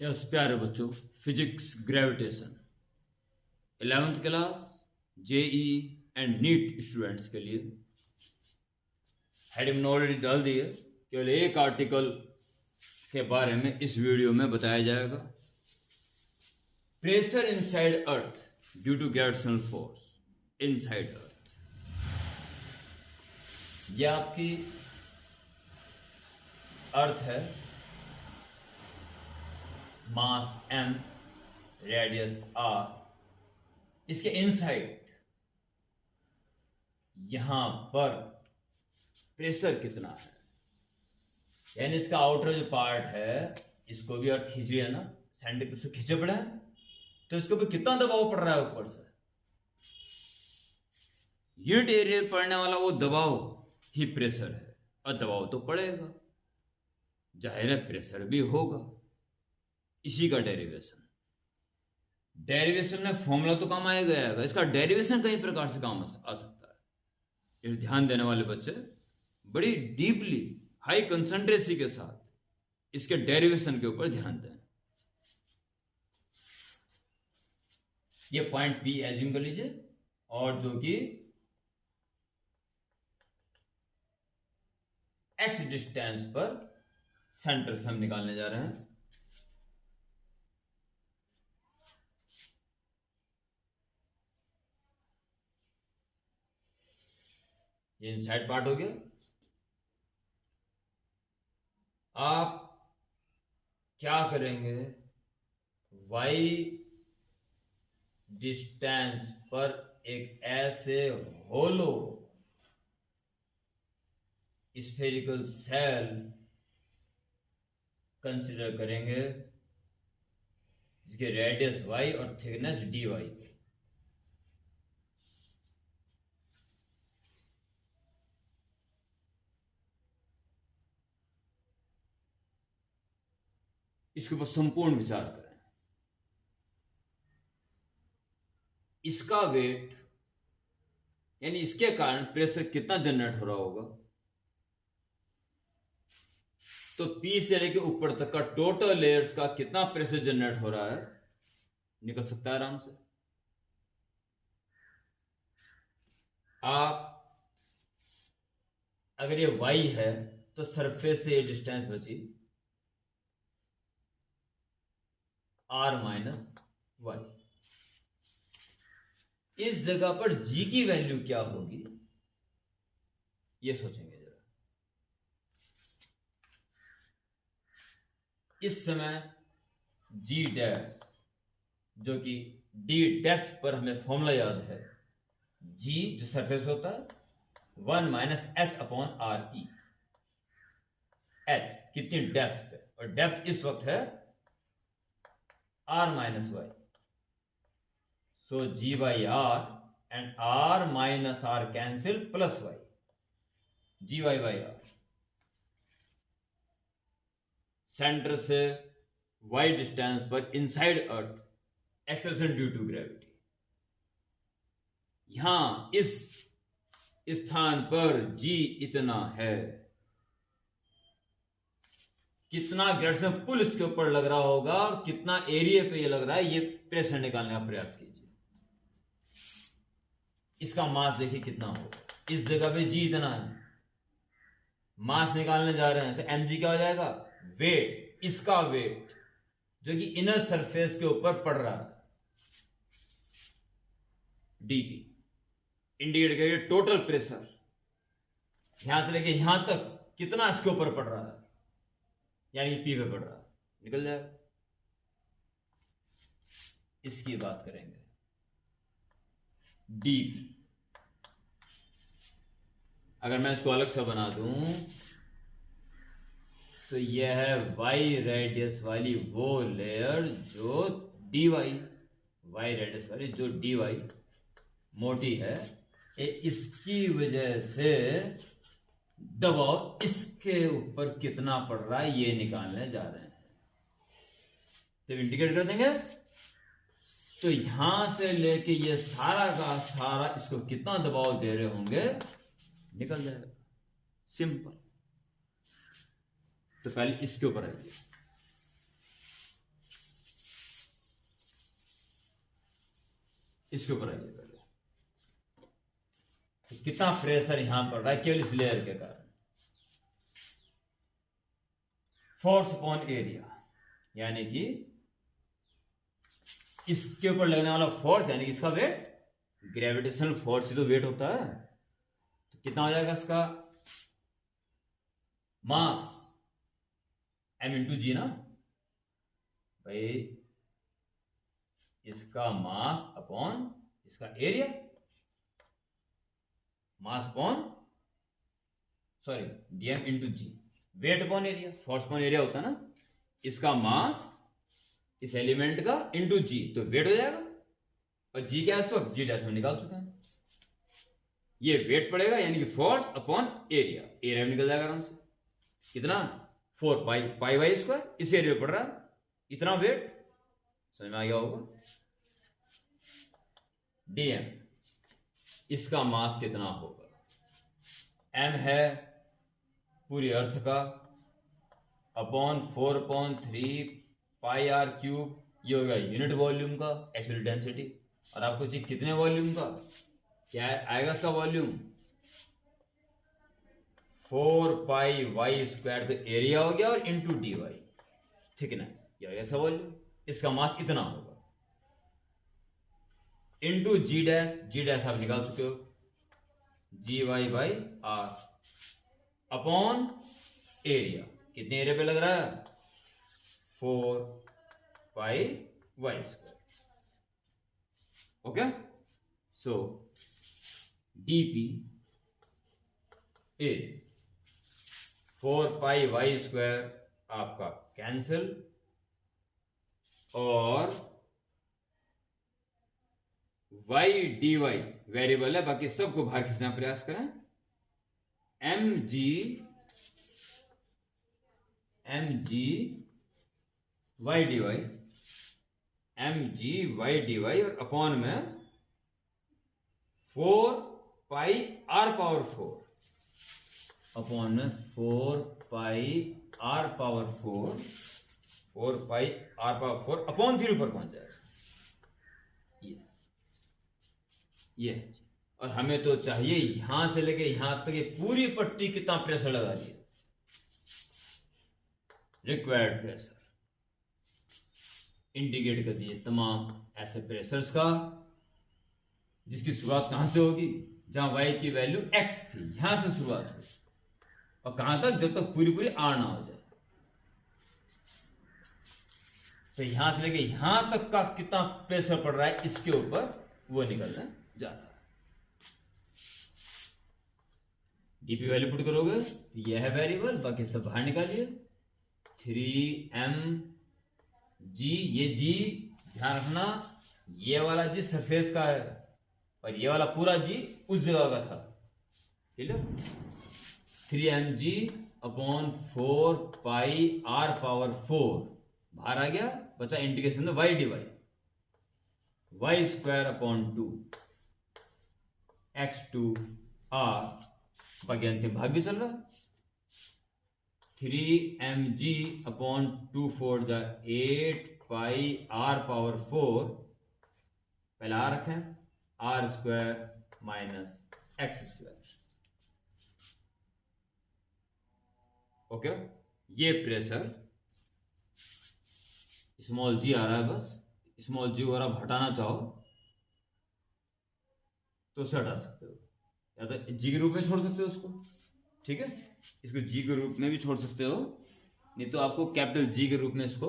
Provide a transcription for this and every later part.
Yes प्यारे बच्चों, physics gravitation 11th class JEE and NEET students के लिए हेडिंग ऑलरेडी डाल दी है। केवल एक आर्टिकल के बारे में इस वीडियो में बताया जाएगा। Pressure inside earth due to gravitational force inside earth. यह आपकी अर्थ है, मास m, रेडियस r। इसके इनसाइड यहां पर प्रेशर कितना है, यानी इसका आउटर जो पार्ट है इसको भी अर्थ खींची है ना, सेंटर से खींचे पड़ा है, तो इसको भी कितना दबाव पड़ रहा है ऊपर से। यूनिट एरिया पड़ने वाला वो दबाव ही प्रेशर है, और दबाव तो पड़ेगा, जाहिर है प्रेशर भी होगा। इसी का डेरिवेशन में फॉर्मूला तो काम आएगा, इसका डेरिवेशन कई प्रकार से काम आ सकता है। ये ध्यान देने वाले बच्चे बड़ी डीपली हाई कंसंट्रेसी के साथ इसके डेरिवेशन के ऊपर ध्यान दें। ये पॉइंट पी एज्यूम कर लीजिए, और जो कि एक्स डिस्टेंस पर सेंटर से हम निकालने जा रहे हैं। ये इनसाइड पार्ट हो गया। आप क्या करेंगे, वाई डिस्टेंस पर एक ऐसे होलो स्फेरिकल सेल कंसिडर करेंगे जिसके रेडियस y और थिकनेस dy। इसके ऊपर संपूर्ण विचार करें। इसका वेट यानी इसके कारण प्रेशर कितना जनरेट हो रहा होगा, तो P से लेके ऊपर तक का टोटल लेयर्स का कितना प्रेशर जनरेट हो रहा है निकल सकता है आराम से। आप अगर ये y है तो सरफेस से ये डिस्टेंस बची r माइनस y। इस जगह पर g की वैल्यू क्या होगी ये सोचेंगे जरा। इस समय g डैश जो कि d डेप्थ पर हमें फॉर्मूला याद है, g जो सरफेस होता है 1 minus h upon R E. h कितनी डेप्थ पे, और डेप्थ इस वक्त है r minus Y. So g by R and r minus R cancel plus y, G Y by R. Center से y डिस्टेंस पर inside earth acceleration due to gravity. यहां इस स्थान पर g इतना है, कितना ग्रेविटेशनल पुल इसके ऊपर लग रहा होगा और कितना एरिया पे ये लग रहा है, ये प्रेशर निकालने का प्रयास कीजिए। इसका मास देखिए कितना होगा। इस जगह पे जी इतना है, मास निकालने जा रहे हैं तो mg क्या हो जाएगा, वेट। इसका वेट जो कि इनर सरफेस के ऊपर पड़ रहा है dp, इंडिकेट करिए टोटल प्रेशर यहां से लेके यहां तक कितना इसके ऊपर पड़ रहा है, यानी पी पे पड़ रहा है, निकल जाएगा। इसकी बात करेंगे डीपी। अगर मैं इसको अलग से बना दूं तो यह है वाई रेडियस वाली वो लेयर जो dy, वाई रेडियस वाली जो dy मोटी है, इसकी वजह से दबाव इसके ऊपर कितना पड़ रहा है ये निकालने जा रहे हैं। तो इंडिकेट कर देंगे, तो यहां से लेके ये सारा का सारा इसको कितना दबाव दे रहे होंगे निकल जाएगा, सिंपल। तो पहले इसके ऊपर आइए। इसके ऊपर आइए पहले, तो कितना प्रेशर यहां पड़ रहा है केवल इस लेयर के कारण। फोर्स अपॉन एरिया, यानी कि इसके ऊपर लगने वाला फोर्स यानी कि इसका वेट, ग्रेविटेशनल फोर्स ही तो वेट होता है। तो कितना हो जाएगा इसका मास, m इंटू जी ना भाई, इसका मास अपॉन इसका area, mass upon sorry dm into g, weight upon area, force upon area होता है ना, इसका मास इस एलिमेंट का इंटू जी, तो वेट हो जाएगा। और जी क्या है इस वक्त, जी डैश में निकाल चुके हैं, ये वेट पड़ेगा यानी कि फोर्स अपॉन एरिया, एरिया निकल जाएगा आराम से। कितना 4 पाई, पाई बाई स्क्वायर, इस एरिया पड़ रहा है इतना वेट, समझ में आ गया होगा। डीएम, इसका मास कितना होगा, एम है पूरी अर्थ का, अपॉन 4/3 पाई आर क्यूब, ये होगा यूनिट वॉल्यूम का, एक्चुअल डेंसिटी। और आपको चाहिए कितने वॉल्यूम का, क्या आएगा इसका वॉल्यूम 4 पाई वाई स्क्वायर, तो एरिया हो गया, और इंटू डी वाई थिकनेस, ये होगा इसका वॉल्यूम। इसका मास इतना होगा, into g dash, g dash आप निकाल चुके हो, g Y by r, upon area, कितने एरिया पे लग रहा है 4 pi y square. Okay, so dp is 4 pi y square आपका कैंसिल, और वाई डी वाई वेरिएबल है, बाकी सबको बाहर खींचने का प्रयास करें। M g y D y, m g y D y, और अपॉन में 4 पाई आर पावर 4, अपॉन में 4 pi are power 4, 4 pi are power 4 upon 3 ऊपर पहुंच जाएगा ये। और हमें तो चाहिए यहां से लेके यहां तक ये पूरी पट्टी कितना प्रेशर लगा दिया, रिक्वायर्ड प्रेशर इंडिकेट कर दिए तमाम ऐसे प्रेशर्स का, जिसकी शुरुआत कहां से होगी, जहां y की वैल्यू x थी, यहां से शुरुआत हुई, और कहां तक, जब तक पूरी पूरी r ना हो जाए। तो यहां से लेके यहां तक का कितना प्रेशर पड़ रहा है इसके ऊपर, वो निकलने जा रहा है। डीपी वैल्यू पुट करोगे तो यह है वेरिएबल, बाकी सब बाहर निकालिए। 3m जी, ये जी ध्यान रखना, ये वाला जी सरफेस का है, और ये वाला पूरा जी उस जगह का था, ठीक है। 3m G upon 4 pi are power 4 बाहर आ गया, बचा इंटीग्रेशन में Y D Y, Y square upon 2 x2 r, बाकी अंतिम भाग भी चल रहा। 3mg अपॉन 2 4 जा 8 पाई आर पावर 4, पहले आर रखें, R square minus X square. Okay, ये प्रेशर स्मॉल जी आ रहा है, बस स्मॉल जी अगर आप हटाना चाहो तो उसे हटा सकते हो, या तो जी के रूप में छोड़ सकते हो उसको, ठीक है, इसको जी के रूप में भी छोड़ सकते हो, नहीं तो आपको कैपिटल जी के रूप में इसको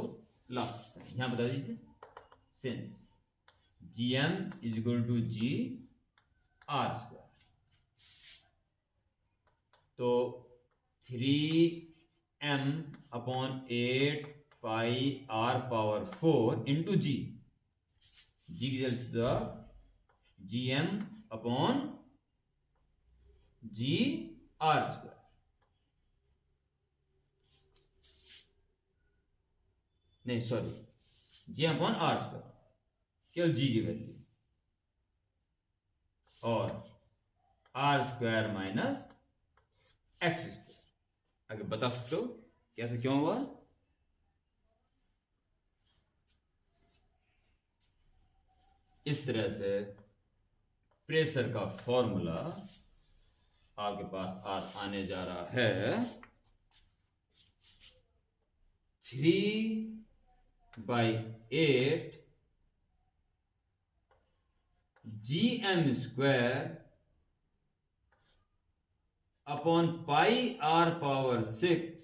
ला सकते हैं। यहां बता दीजिए, since gm is equal to G R square, तो 3m upon 8 pi are power 4 into G, G की जगह gm upon G R square, नहीं sorry, G upon R square, केवल जी की वैल्यू, और R square minus X square. आगे बता सकते हो कैसे क्यों हुआ। इस तरह से प्रेशर का फॉर्मूला आपके पास आज आने जा रहा है 3/8 gm² upon pi r power 6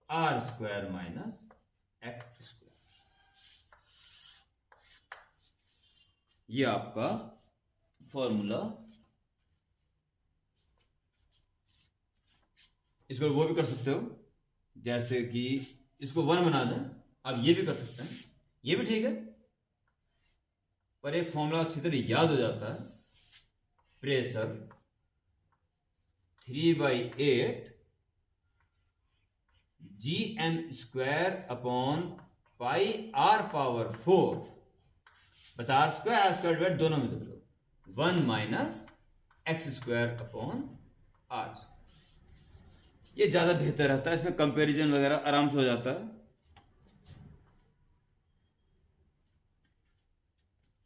r² minus x²। ये आपका फॉर्मूला। इसको वो भी कर सकते हो, जैसे कि इसको 1 बना दें, आप ये भी कर सकते हैं, ये भी ठीक है, पर एक फॉर्मूला अच्छी तरह याद हो जाता है। Pressure 3/8 gm² upon pi r power 4 50 r² r² दोनों में दे दो 1 माइनस x² अपॉन r²। ये ज्यादा बेहतर रहता है, इसमें कंपैरिजन वगैरह आराम से हो जाता है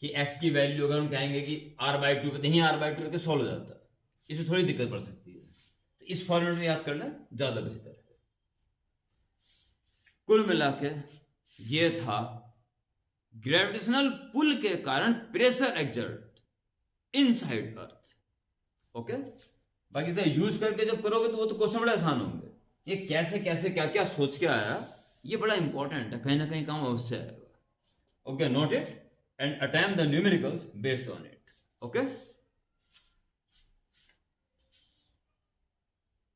कि x की वैल्यू अगर हम कहेंगे कि r/2 पे, तो यहीं r/2 रख के सॉल्व हो जाता है, इसमें थोड़ी दिक्कत पड़ सकती है। तो इस फॉर्मेट में याद करना ज्यादा बेहतर है। कुल मिला के ये था ग्रेविटेशनल पुल के कारण प्रेशर एक्सर्ट इनसाइड अर्थ। ओके, बाकी से यूज करके जब करोगे तो वो तो क्वेश्चन बड़े आसान होंगे। ये कैसे कैसे क्या क्या सोच के आया, ये बड़ा इंपॉर्टेंट है, कहीं ना कहीं काम अवश्य आएगा। Okay, note it and attempt the numericals based on it. Okay.